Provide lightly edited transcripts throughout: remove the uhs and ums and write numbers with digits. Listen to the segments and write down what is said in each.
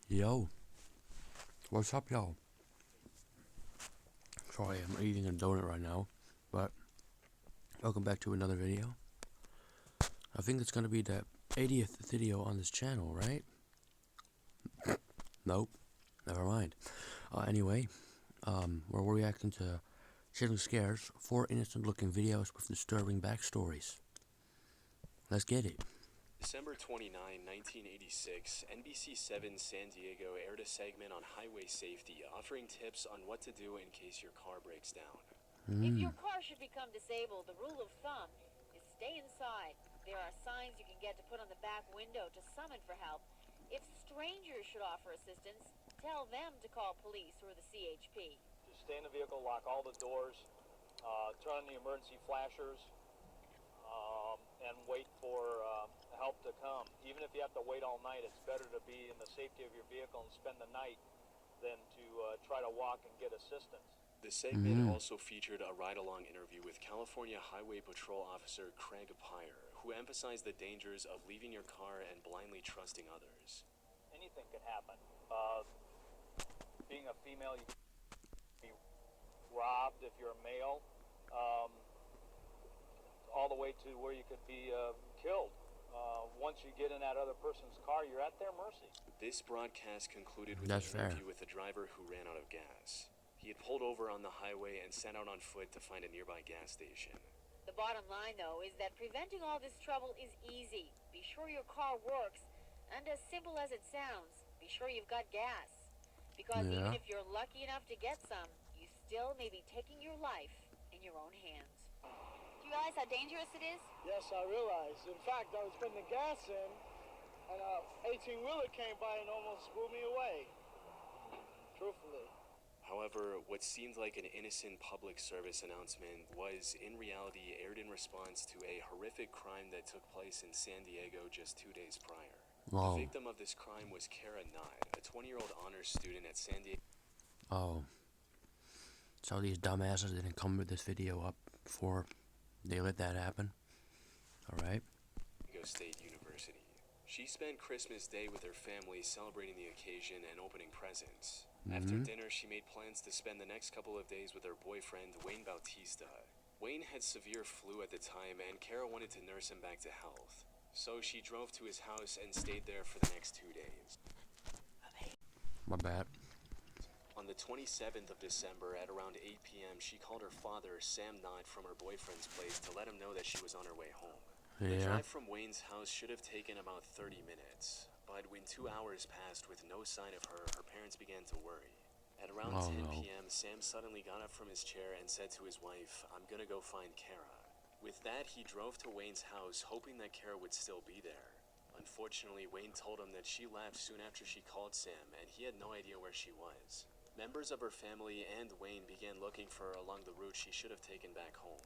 Yo, what's up, y'all? Sorry, I'm eating a donut right now, but welcome back to another video. I think it's gonna be the 80th video on this channel, right? Nope, never mind. Anyway, we're reacting to Chilling Scares, 4 innocent-looking videos with disturbing backstories. Let's get it. December 29, 1986, NBC7 San Diego aired a segment on highway safety offering tips on what to do in case your car breaks down. If your car should become disabled, the rule of thumb is stay inside. There are signs you can get to put on the back window to summon for help. If strangers should offer assistance, tell them to call police or the CHP. Just stay in the vehicle, lock all the doors, turn on the emergency flashers, and wait for help to come. Even if you have to wait all night, it's better to be in the safety of your vehicle and spend the night than to try to walk and get assistance. The segment also featured a ride-along interview with California Highway Patrol Officer Craig Pyre, who emphasized the dangers of leaving your car and blindly trusting others. Anything could happen. Being a female, you can be robbed if you're a male, all the way to where you could be killed. Once you get in that other person's car, you're at their mercy. This broadcast concluded with That's an interview fair. with a driver who ran out of gas. He had pulled over on the highway and set out on foot to find a nearby gas station. The bottom line, though, is that preventing all this trouble is easy. Be sure your car works, and as simple as it sounds, be sure you've got gas. Because even if you're lucky enough to get some, you still may be taking your life in your own hands. Do you realize how dangerous it is? Yes, I realize. In fact, I was putting the gas in, and a 18-wheeler came by and almost blew me away. Truthfully. However, what seemed like an innocent public service announcement was, in reality, aired in response to a horrific crime that took place in San Diego just 2 days prior. Whoa. The victim of this crime was Kara Knott, a 20-year-old honors student at San Diego So these dumbasses didn't come with this video up before they let that happen? Alright. State University. She spent Christmas Day with her family celebrating the occasion and opening presents. After dinner, she made plans to spend the next couple of days with her boyfriend, Wayne Bautista. Wayne had severe flu at the time, and Kara wanted to nurse him back to health. So she drove to his house and stayed there for the next 2 days. My bad. On the 27th of December at around 8 p.m., she called her father, Sam Knott, from her boyfriend's place to let him know that she was on her way home. The drive from Wayne's house should have taken about 30 minutes, but when 2 hours passed with no sign of her, her parents began to worry. At around 10 p.m., Sam suddenly got up from his chair and said to his wife, "I'm gonna go find Kara." With that, he drove to Wayne's house, hoping that Kara would still be there. Unfortunately, Wayne told him that she left soon after she called Sam, and he had no idea where she was. Members of her family and Wayne began looking for her along the route she should have taken back home.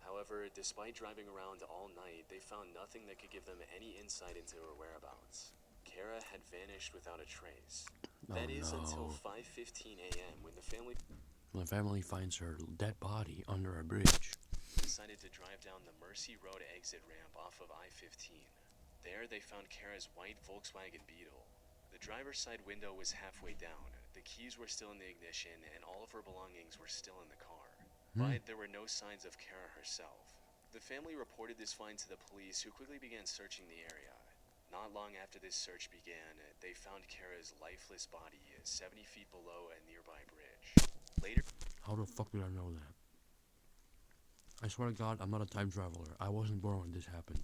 However, despite driving around all night, they found nothing that could give them any insight into her whereabouts. Kara had vanished without a trace. That is until 5:15 a.m. when the family finds her dead body under a bridge. Decided to drive down the Mercy Road exit ramp off of I-15. There, they found Kara's white Volkswagen Beetle. The driver's side window was halfway down, the keys were still in the ignition, and all of her belongings were still in the car. But there were no signs of Kara herself. The family reported this find to the police, who quickly began searching the area. Not long after this search began, they found Kara's lifeless body 70 feet below a nearby bridge. Later, How the fuck did I know that? I swear to God, I'm not a time traveler. I wasn't born when this happened.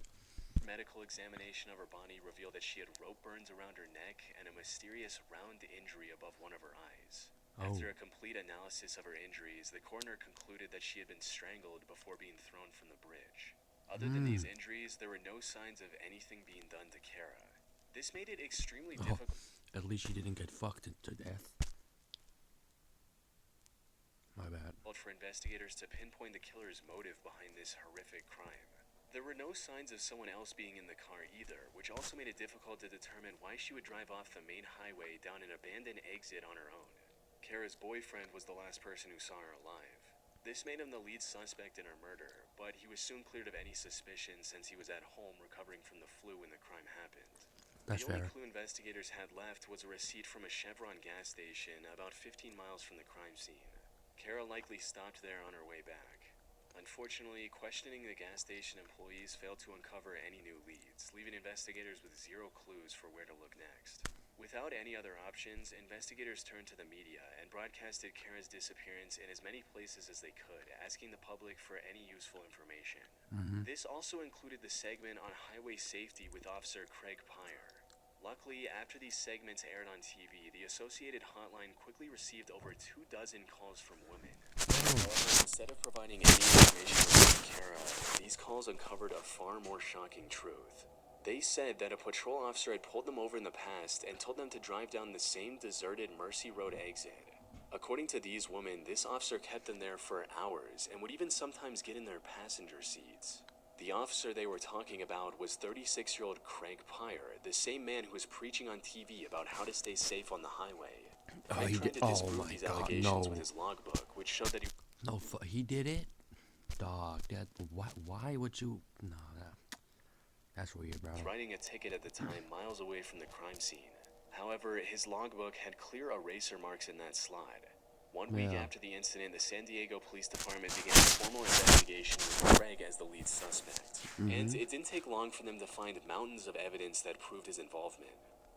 medical examination of her body revealed that she had rope burns around her neck and a mysterious round injury above one of her eyes. After a complete analysis of her injuries, the coroner concluded that she had been strangled before being thrown from the bridge. Other than these injuries, there were no signs of anything being done to Kara. This made it extremely difficult. At least she didn't get fucked to death. My bad. For investigators to pinpoint the killer's motive behind this horrific crime. There were no signs of someone else being in the car either, which also made it difficult to determine why she would drive off the main highway down an abandoned exit on her own. Kara's boyfriend was the last person who saw her alive. This made him the lead suspect in her murder, but he was soon cleared of any suspicion since he was at home recovering from the flu when the crime happened. That's the only fair. clue investigators had left was a receipt from a Chevron gas station about 15 miles from the crime scene. Kara likely stopped there on her way back. Unfortunately, questioning the gas station employees failed to uncover any new leads, leaving investigators with zero clues for where to look next. Without any other options, investigators turned to the media and broadcasted Kara's disappearance in as many places as they could, asking the public for any useful information. This also included the segment on highway safety with Officer Craig Pyre. Luckily, after these segments aired on TV, the Associated Hotline quickly received over 24 calls from women. However, instead of providing any information about Kara, these calls uncovered a far more shocking truth. They said that a patrol officer had pulled them over in the past and told them to drive down the same deserted Mercy Road exit. According to these women, this officer kept them there for hours and would even sometimes get in their passenger seats. The officer they were talking about was 36-year-old Craig Pyre, the same man who was preaching on TV about how to stay safe on the highway. Craig tried to disprove these allegations with his logbook, which showed that he... No, he did it? Dog, why would you... No, that's weird, bro. was writing a ticket at the time miles away from the crime scene. However, his logbook had clear eraser marks in that slot. 1 week after the incident, the San Diego Police Department began a formal investigation with Craig as the lead suspect. And it didn't take long for them to find mountains of evidence that proved his involvement.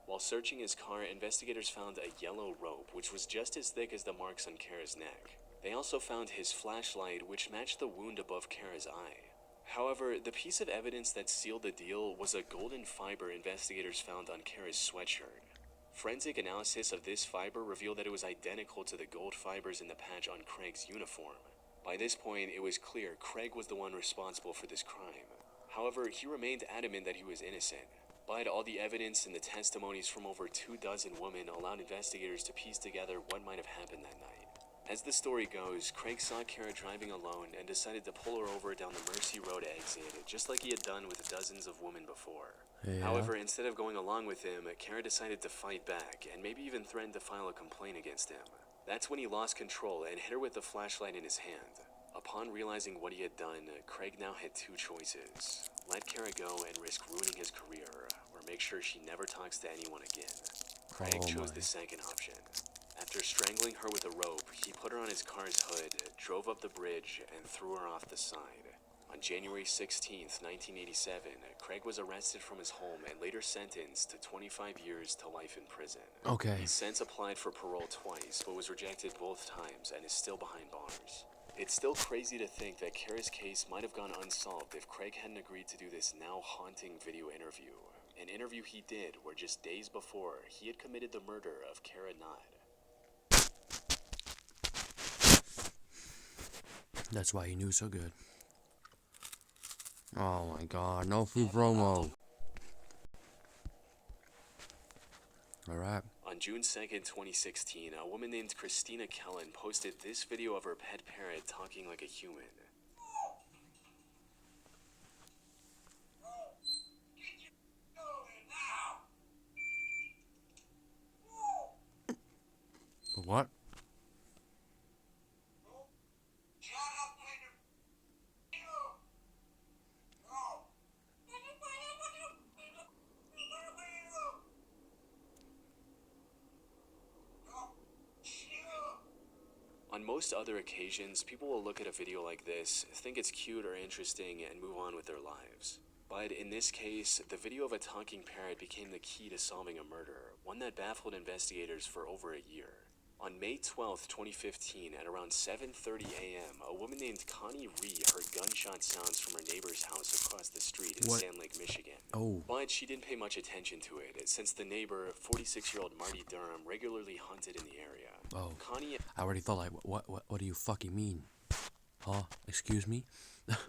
While searching his car, investigators found a yellow rope, which was just as thick as the marks on Kara's neck. They also found his flashlight, which matched the wound above Kara's eye. However, the piece of evidence that sealed the deal was a golden fiber investigators found on Kara's sweatshirt. Forensic analysis of this fiber revealed that it was identical to the gold fibers in the patch on Craig's uniform. By this point, it was clear Craig was the one responsible for this crime. However, he remained adamant that he was innocent. But all the evidence and the testimonies from over 24 women allowed investigators to piece together what might have happened that night. As the story goes, Craig saw Kara driving alone and decided to pull her over down the Mercy Road exit, just like he had done with dozens of women before. Yeah. However, instead of going along with him, Kara decided to fight back and maybe even threatened to file a complaint against him. That's when he lost control and hit her with the flashlight in his hand. Upon realizing what he had done, Craig now had two choices. Let Kara go and risk ruining his career, or make sure she never talks to anyone again. Craig chose the second option. After strangling her with a rope, he put her on his car's hood, drove up the bridge, and threw her off the side. On January 16, 1987, Craig was arrested from his home and later sentenced to 25 years to life in prison. Okay. He's since applied for parole twice, but was rejected both times and is still behind bars. It's still crazy to think that Kara's case might have gone unsolved if Craig hadn't agreed to do this now haunting video interview. An interview he did where just days before, he had committed the murder of Kara Nod. That's why he knew so good. Oh my god, no free promo. Alright. On June 2nd, 2016, a woman named Christina Kellen posted this video of her pet parrot talking like a human. What? On most other occasions, people will look at a video like this, think it's cute or interesting, and move on with their lives. But in this case, the video of a talking parrot became the key to solving a murder, one that baffled investigators for over a year. On May 12, 2015, at around 7:30 a.m., a woman named Connie Ree heard gunshot sounds from her neighbor's house across the street in Sand Lake, Michigan. Oh. But she didn't pay much attention to it, since the neighbor, 46-year-old Marty Durham, regularly hunted in the area. Oh. Connie... I already thought, like, what do you fucking mean? Huh? Excuse me?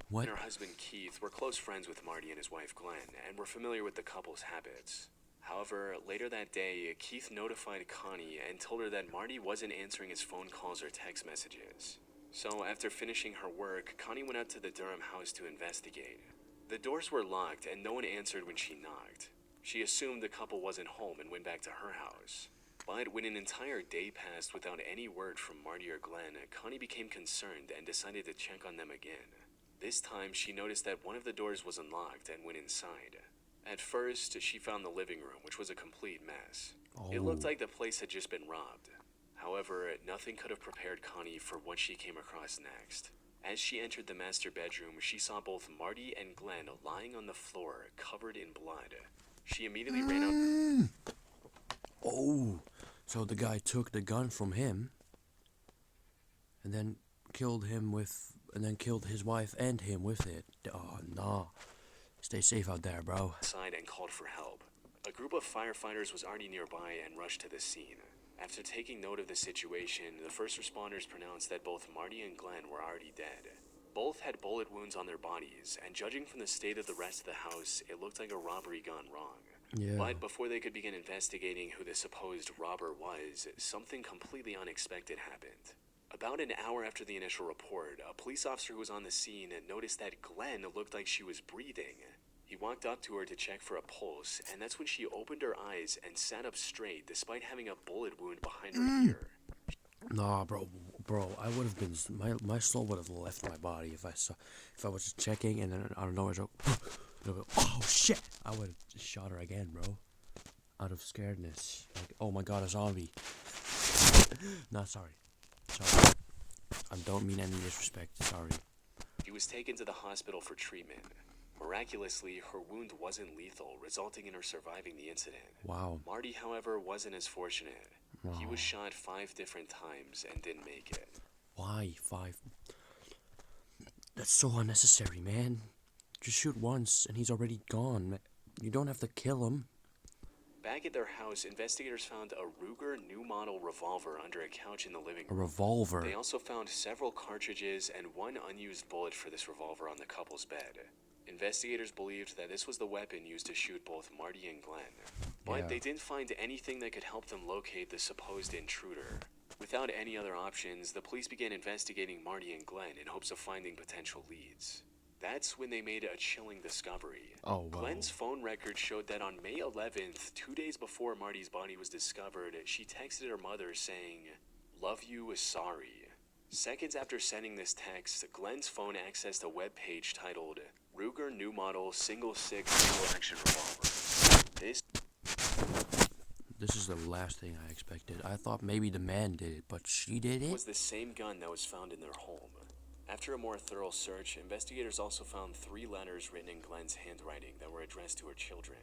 What? And her husband Keith were close friends with Marty and his wife Glenn, and were familiar with the couple's habits. However, later that day, Keith notified Connie and told her that Marty wasn't answering his phone calls or text messages. So after finishing her work, Connie went out to the Durham house to investigate. The doors were locked and no one answered when she knocked. She assumed the couple wasn't home and went back to her house. But when an entire day passed without any word from Marty or Glenn, Connie became concerned and decided to check on them again. This time, she noticed that one of the doors was unlocked and went inside. At first, she found the living room, which was a complete mess. Oh. It looked like the place had just been robbed. However, nothing could have prepared Connie for what she came across next. As she entered the master bedroom, she saw both Marty and Glenn lying on the floor, covered in blood. She immediately ran out. Oh, so the guy took the gun from him, and then killed his wife and him with it. Oh, nah. Stay safe out there, bro. Outside and called for help. A group of firefighters was already nearby and rushed to the scene. After taking note of the situation, the first responders pronounced that both Marty and Glenn were already dead. Both had bullet wounds on their bodies, and judging from the state of the rest of the house, it looked like a robbery gone wrong. Yeah. But before they could begin investigating who the supposed robber was, something completely unexpected happened. About an hour after the initial report, a police officer who was on the scene noticed that Glenn looked like she was breathing. He walked up to her to check for a pulse, and that's when she opened her eyes and sat up straight despite having a bullet wound behind her ear. Nah, bro, I would have been, my soul would have left my body if I was just checking, and then out of nowhere, oh shit, I would have just shot her again, bro, out of scaredness, like, oh my god, a zombie. Nah, sorry, I don't mean any disrespect, sorry. She was taken to the hospital for treatment. Miraculously, her wound wasn't lethal, resulting in her surviving the incident. Wow. Marty, however, wasn't as fortunate. Wow. He was shot 5 different times and didn't make it. Why 5? That's so unnecessary, man. Just shoot once and he's already gone. You don't have to kill him. Back at their house, investigators found a Ruger new model revolver under a couch in the living room. A revolver? They also found several cartridges and 1 unused bullet for this revolver on the couple's bed. Investigators believed that this was the weapon used to shoot both Marty and Glenn. But they didn't find anything that could help them locate the supposed intruder. Without any other options, the police began investigating Marty and Glenn in hopes of finding potential leads. That's when they made a chilling discovery. Oh, wow. Glenn's phone record showed that on May 11th, 2 days before Marty's body was discovered, she texted her mother saying, "Love you, sorry." Seconds after sending this text, Glenn's phone accessed a web page titled Ruger New Model Single 6 Single Action Revolver. This is the last thing I expected. I thought maybe the man did it, but she did it? Was the same gun that was found in their home. After a more thorough search, investigators also found 3 letters written in Glenn's handwriting that were addressed to her children.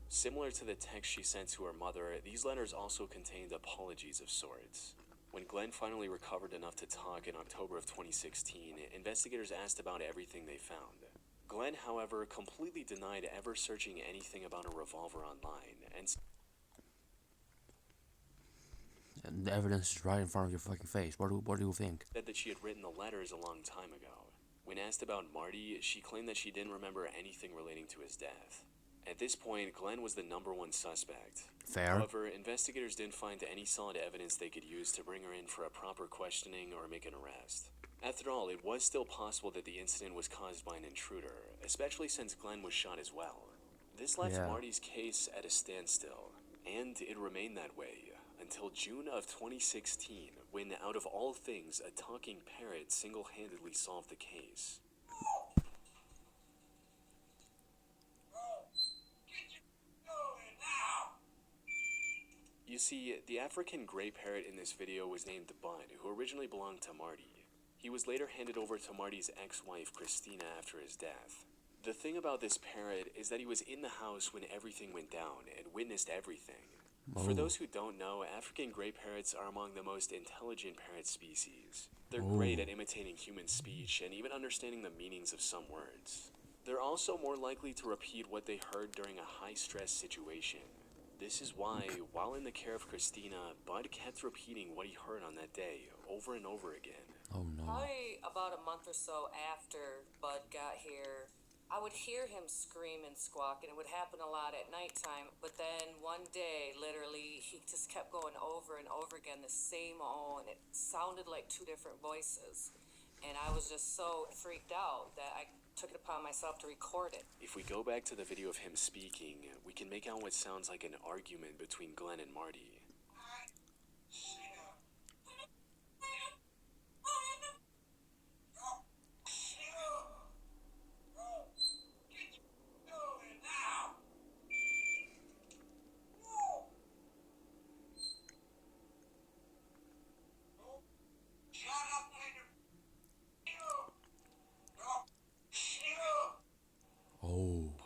Similar to the text she sent to her mother, these letters also contained apologies of sorts. When Glenn finally recovered enough to talk in October of 2016, investigators asked about everything they found. Glenn, however, completely denied ever searching anything about a revolver online, and the evidence is right in front of your fucking face. What do you think? said that she had written the letters a long time ago. When asked about Marty, she claimed that she didn't remember anything relating to his death. At this point, Glenn was the #1 suspect. Fair. However, investigators didn't find any solid evidence they could use to bring her in for a proper questioning or make an arrest. After all, it was still possible that the incident was caused by an intruder, especially since Glenn was shot as well. This left Marty's case at a standstill, and it remained that way until June of 2016, when, out of all things, a talking parrot single-handedly solved the case. You see, the African gray parrot in this video was named Bud, who originally belonged to Marty. He was later handed over to Marty's ex-wife, Christina, after his death. The thing about this parrot is that he was in the house when everything went down and witnessed everything. For those who don't know, African gray parrots are among the most intelligent parrot species. They're great at imitating human speech and even understanding the meanings of some words. They're also more likely to repeat what they heard during a high-stress situation. This is why, while in the care of Christina, Bud kept repeating what he heard on that day over and over again. Oh no. Probably about a month or so after Bud got here, I would hear him scream and squawk, and it would happen a lot at nighttime. But then one day, literally, he just kept going over and over again, the same "oh," and it sounded like 2 different voices. And I was just so freaked out that I took it upon myself to record it. If we go back to the video of him speaking, we can make out what sounds like an argument between Glenn and Marty.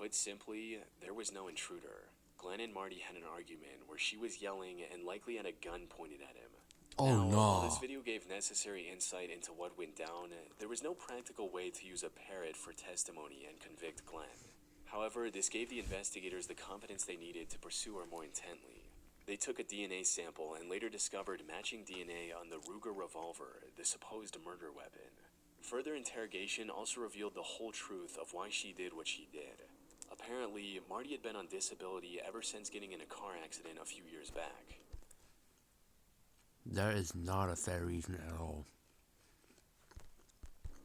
Put simply, there was no intruder. Glenn and Marty had an argument where she was yelling and likely had a gun pointed at him. Oh Now, no. while this video gave necessary insight into what went down, there was no practical way to use a parrot for testimony and convict Glenn. However, this gave the investigators the confidence they needed to pursue her more intently. They took a DNA sample and later discovered matching DNA on the Ruger revolver, the supposed murder weapon. Further interrogation also revealed the whole truth of why she did what she did. Apparently, Marty had been on disability ever since getting in a car accident a few years back. That is not a fair reason at all.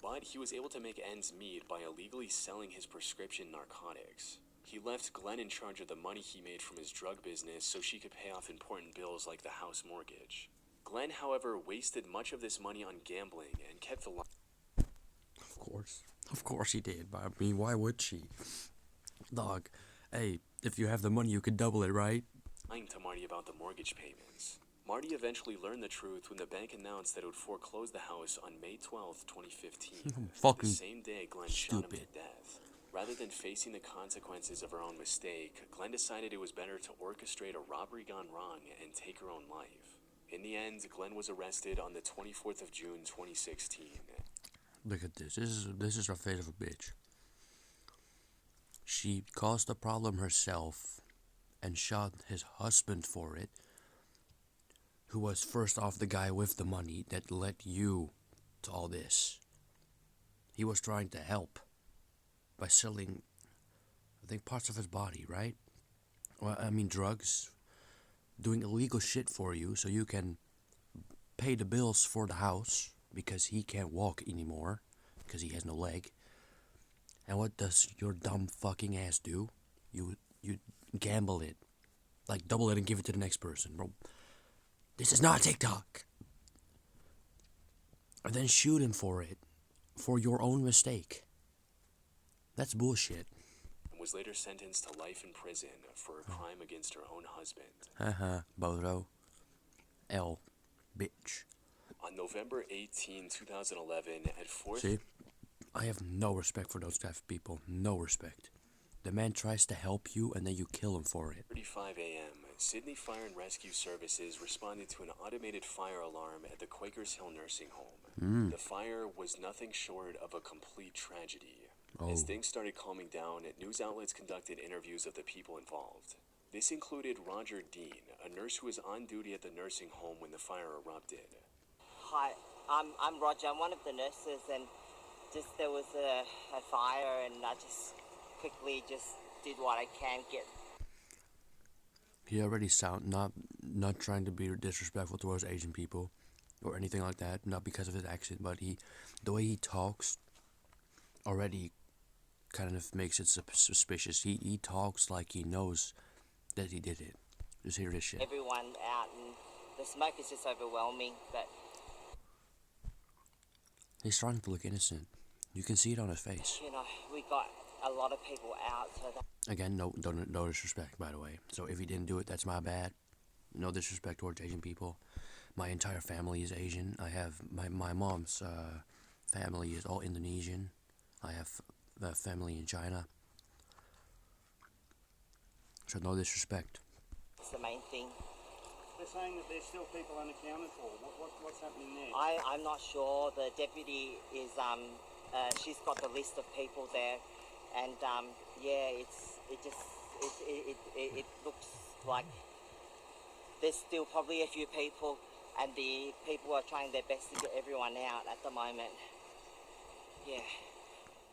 But he was able to make ends meet by illegally selling his prescription narcotics. He left Glenn in charge of the money he made from his drug business so she could pay off important bills like the house mortgage. Glenn, however, wasted much of this money on gambling and kept the line. Of course he did. But I mean, why would she? Dog, hey, if you have the money, you could double it, right? Lying to Marty about the mortgage payments. Marty eventually learned the truth when the bank announced that it would foreclose the house on May 12th, 2015. Fucking the same day Glenn shot him to death. Rather than facing the consequences of her own mistake, Glenn decided it was better to orchestrate a robbery gone wrong and take her own life. In the end, Glenn was arrested on the 24th of June, 2016. Look at this. This is her fate of a bitch. She caused the problem herself and shot his husband for it, who was first off the guy with the money that led you to all this. He was trying to help by selling, I think, parts of his body, right? Well, I mean, drugs. Doing illegal shit for you so you can pay the bills for the house because he can't walk anymore because he has no leg. And what does your dumb fucking ass do? You gamble it. Like, double it and give it to the next person, bro. This is not TikTok. And then shoot him for it. For your own mistake. That's bullshit. Was later sentenced to life in prison for a crime against her own husband. Haha, Bodo. L. Bitch. On November 18, 2011, at 4th... See? I have no respect for those type of people. No respect. The man tries to help you and then you kill him for it. 3:35 a.m., Sydney Fire and Rescue Services responded to an automated fire alarm at the Quakers Hill nursing home. The fire was nothing short of a complete tragedy. As things started calming down, news outlets conducted interviews of the people involved. This included Roger Dean, a nurse who was on duty at the nursing home when the fire erupted. Hi, I'm Roger. I'm one of the nurses, and just there was a fire, and I just quickly just did what I can get. He already sound not trying to be disrespectful towards Asian people or anything like that. Not because of his accent, but the way he talks already kind of makes it suspicious. He talks like he knows that he did it. Just hear this shit. Everyone out, and the smoke is just overwhelming. But he's trying to look innocent. You can see it on his face. you know, we got a lot of people out, so that Again, no disrespect, by the way. So if he didn't do it, that's my bad. No disrespect towards Asian people. My entire family is Asian. I have my mom's family is all Indonesian. I have a family in China. So no disrespect. it's the main thing. They're saying that there's still people unaccounted for. What's happening there? I'm not sure. The deputy is she's got the list of people there, and yeah, it looks like there's still probably a few people, and the people are trying their best to get everyone out at the moment. Yeah.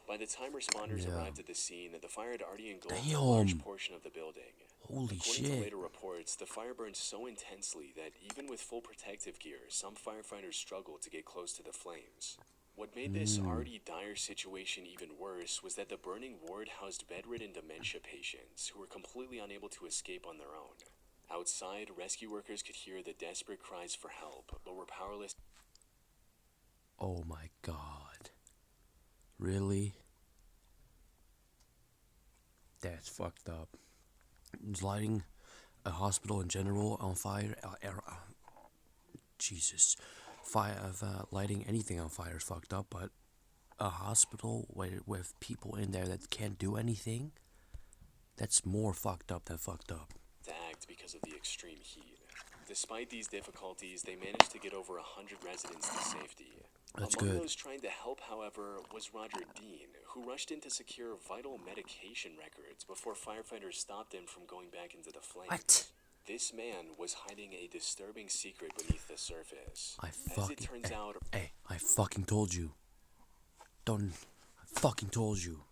By the time responders Yeah. arrived at the scene, the fire had already engulfed a Damn. large portion of the building. Holy According shit. to later reports, the fire burned so intensely that even with full protective gear, some firefighters struggled to get close to the flames. What made this already dire situation even worse was that the burning ward housed bedridden dementia patients who were completely unable to escape on their own. Outside, rescue workers could hear the desperate cries for help, but were powerless. Oh my god. Really? That's fucked up. It's lighting a hospital in general on fire. Jesus. Lighting anything on fire is fucked up, but a hospital with people in there that can't do anything? That's more fucked up than fucked up. To act because of the extreme heat. Despite these difficulties, they managed to get over 100 residents to safety. That's Among good. those trying to help, however, was Roger Dean, who rushed in to secure vital medication records before firefighters stopped him from going back into the flames. What? This man was hiding a disturbing secret beneath the surface. As it turns out, Hey, I fucking told you. I fucking told you.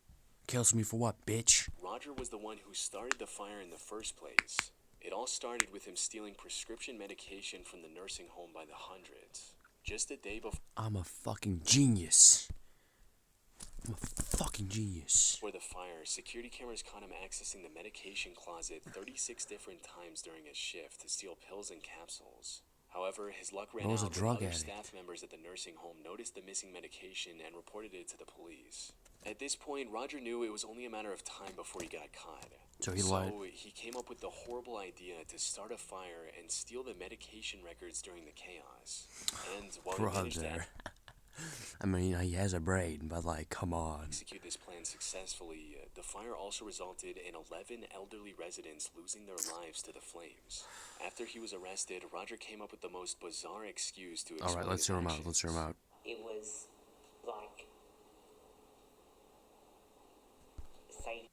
Kills me for what, bitch? Roger was the one who started the fire in the first place. It all started with him stealing prescription medication from the nursing home by the hundreds. Just a day before I'm a fucking genius. I'm a fucking genius. the fire, security cameras caught him accessing the medication closet 36 different times during his shift to steal pills and capsules. However, his luck ran Bro's a out when drug other addict. staff members at the nursing home noticed the missing medication and reported it to the police. At this point, Roger knew it was only a matter of time before he got caught. So he lied. He came up with the horrible idea to start a fire and steal the medication records during the chaos. And while he managed to Brother. I mean, he has a brain, but like, come on. execute this plan successfully, the fire also resulted in 11 elderly residents losing their lives to the flames. After he was arrested, Roger came up with the most bizarre excuse to explain Alright, let's his hear him out. actions. Let's hear him out. It was like say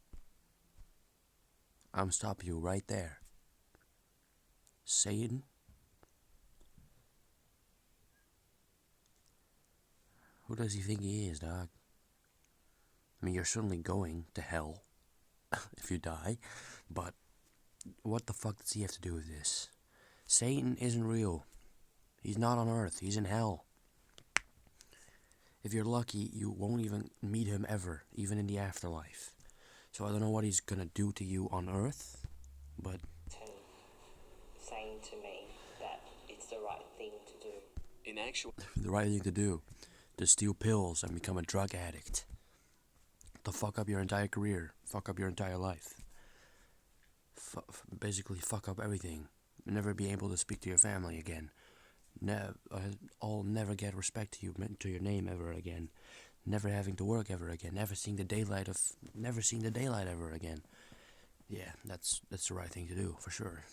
I'm stopping you right there. Satan? Who does he think he is, dog? I mean, you're certainly going to hell if you die, but what the fuck does he have to do with this? Satan isn't real. He's not on Earth. He's in hell. If you're lucky, you won't even meet him ever, even in the afterlife. So I don't know what he's gonna do to you on Earth, but saying to me that it's the right thing to do. In actual the right thing to do, to steal pills and become a drug addict. To fuck up your entire career, fuck up your entire life. Basically fuck up everything. Never be able to speak to your family again. I'll never get respect to your name ever again. Never having to work ever again. Never seeing the daylight ever again. Yeah, that's the right thing to do for sure.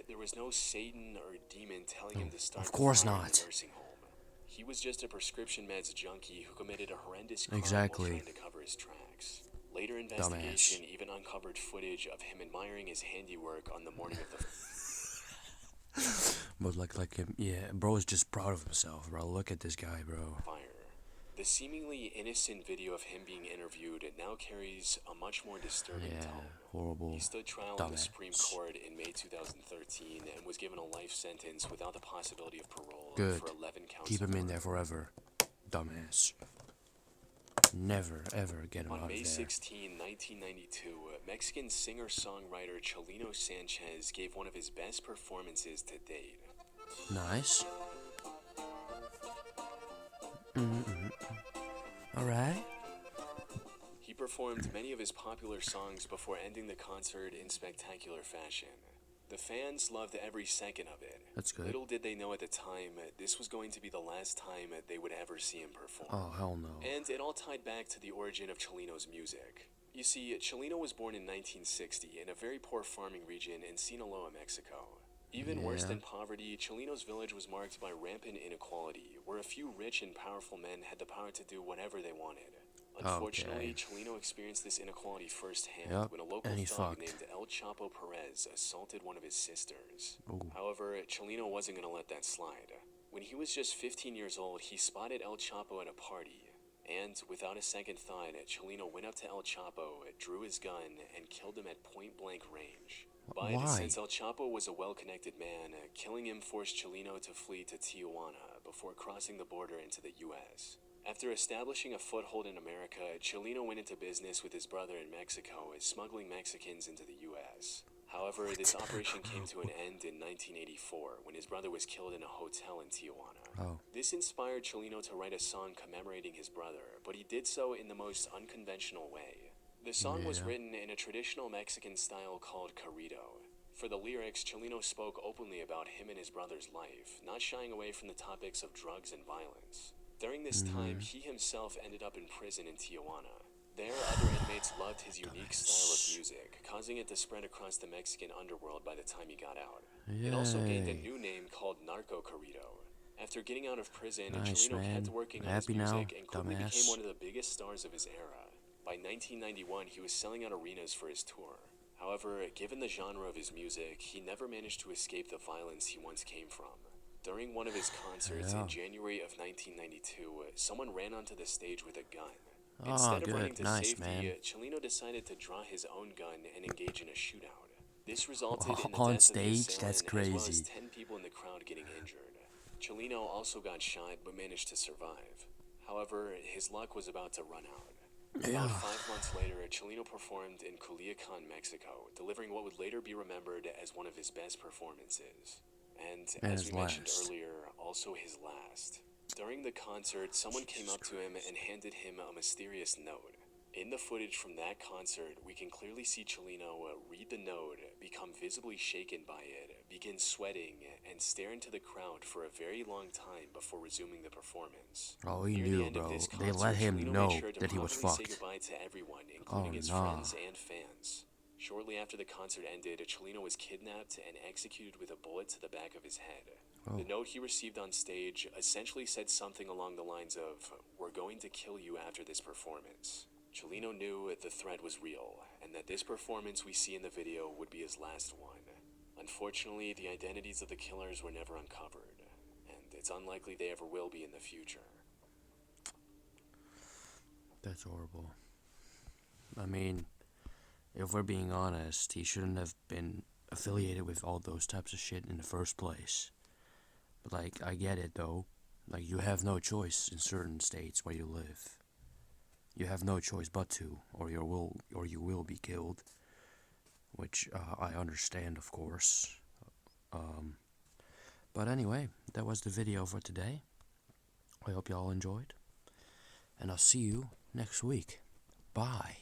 there was no Satan or demon telling him to start Of course the fire in not. the nursing home. He was just a prescription meds junkie who committed a horrendous crime Exactly. while trying to cover his tracks. Later investigation even uncovered footage of him admiring his handiwork on the morning of the But like him, yeah, bro is just proud of himself, bro. Look at this guy, bro. fire. The seemingly innocent video of him being interviewed now carries a much more disturbing Yeah, tone. horrible. He stood trial in the dumbass. Supreme Court in May 2013 and was given a life sentence without the possibility of parole Good. for 11 counts Keep of him in murder. there forever. Dumbass. Never, ever get him On out May of there. 16, 1992, Mexican singer-songwriter Chelino Sanchez gave one of his best performances to date. Nice. Alright. He performed many of his popular songs before ending the concert in spectacular fashion. The fans loved every second of it. That's good. Little did they know at the time, this was going to be the last time they would ever see him perform. Oh, hell no. And it all tied back to the origin of Chelino's music. You see, Chelino was born in 1960 in a very poor farming region in Sinaloa, Mexico. Even worse Yeah. than poverty, Chelino's village was marked by rampant inequality, where a few rich and powerful men had the power to do whatever they wanted. Unfortunately, Chelino experienced this inequality firsthand Yep, when a local and he's thug fucked. named El Chapo Perez assaulted one of his sisters. Ooh. However, Chelino wasn't going to let that slide. When he was just 15 years old, he spotted El Chapo at a party. And without a second thought, Chelino went up to El Chapo, drew his gun, and killed him at point-blank range. But Why? since El Chapo was a well-connected man, killing him forced Chelino to flee to Tijuana before crossing the border into the U.S. After establishing a foothold in America, Chelino went into business with his brother in Mexico, smuggling Mexicans into the U.S. However, this operation came to an end in 1984 when his brother was killed in a hotel in Tijuana. Oh. This inspired Chelino to write a song commemorating his brother, but he did so in the most unconventional way. The song was written in a traditional Mexican style called corrido. For the lyrics, Chelino spoke openly about him and his brother's life, not shying away from the topics of drugs and violence. During this time, he himself ended up in prison in Tijuana. There, other inmates loved his unique style of music, causing it to spread across the Mexican underworld by the time he got out. It also gained a new name called Narco Corrido. After getting out of prison, Nice, Chelino man. kept working on his Happy now, music and quickly became dumbass. one of the biggest stars of his era. By 1991, he was selling out arenas for his tour. However, given the genre of his music, he never managed to escape the violence he once came from. During one of his concerts in January of 1992, someone ran onto the stage with a gun. Instead of running to safety, Chelino decided to draw his own gun and engage in a shootout. This resulted in the On death of the stage? That's assailant, as well as crazy. 10 people in the crowd getting injured. Chelino also got shot but managed to survive. However, his luck was about to run out. About 5 months later, Chelino performed in Culiacan, Mexico, delivering what would later be remembered as one of his best performances. And as we mentioned earlier, also his last. During the concert, someone came up to him and handed him a mysterious note. In the footage from that concert, we can clearly see Chelino read the note, become visibly shaken by it, begin sweating, and stare into the crowd for a very long time before resuming the performance. Oh, he Near knew, the end bro. of this They concert, let him Chelino know made sure to that he was properly say fucked. goodbye to everyone, including his friends and fans. Shortly after the concert ended, Chelino was kidnapped and executed with a bullet to the back of his head. The note he received on stage essentially said something along the lines of, "We're going to kill you after this performance." Chelino knew the threat was real, and that this performance we see in the video would be his last one. Unfortunately, the identities of the killers were never uncovered, and it's unlikely they ever will be in the future. That's horrible. I mean, if we're being honest, he shouldn't have been affiliated with all those types of shit in the first place. But, like, I get it, though. Like, you have no choice in certain states where you live. You have no choice but to, or you will be killed. Which, I understand, of course. But anyway, that was the video for today. I hope y'all enjoyed. And I'll see you next week. Bye.